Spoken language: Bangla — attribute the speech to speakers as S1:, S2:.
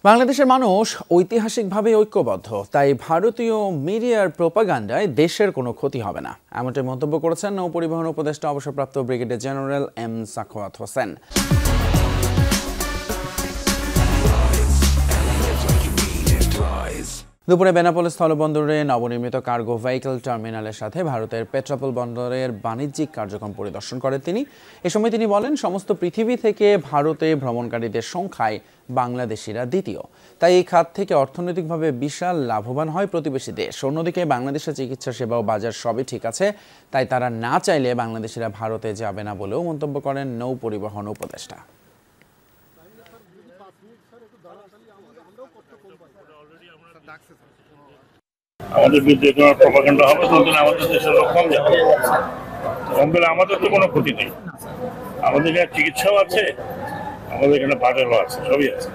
S1: বাংলাদেশের মানুষ ঐতিহাসিকভাবে ঐক্যবদ্ধ, তাই ভারতীয় মিডিয়ার প্রোপাগান্ডায় দেশের কোনো ক্ষতি হবে না, এমনটাই মন্তব্য করেছেন নৌপরিবহন উপদেষ্টা অবসরপ্রাপ্ত brigadier general M Sakhawat Hossain. দুপুরে বেনাপোল স্থলবন্দরে নবনির্মিত কার্গো ভেহিকল টার্মিনালের সাথে ভারতের পেট্রাপোল বন্দরের বাণিজ্যিক কার্যক্রম পরিদর্শন করেন তিনি। এ সময় তিনি বলেন, সমস্ত পৃথিবী থেকে ভারতে ভ্রমণকারীদের সংখ্যায় বাংলাদেশিরা দ্বিতীয়, তাই এই খাত থেকে অর্থনৈতিকভাবে বিশাল লাভবান হয় প্রতিবেশী দেশ। অন্যদিকে বাংলাদেশের চিকিৎসা সেবা ও বাজার সবই ঠিক আছে, তাই তারা না চাইলে বাংলাদেশিরা ভারতে যাবে না বলেও মন্তব্য করেন নৌ পরিবহন উপদেষ্টা।
S2: আমাদের বিরুদ্ধে কোনো প্রপাগান্ডা হবে তখন আমাদের দেশের লোক কম যাবে, কম গেলে আমাদের তো কোনো ক্ষতি নেই। আমাদের এখানে চিকিৎসাও আছে, আমাদের এখানে বাজারও আছে, সবই আছে।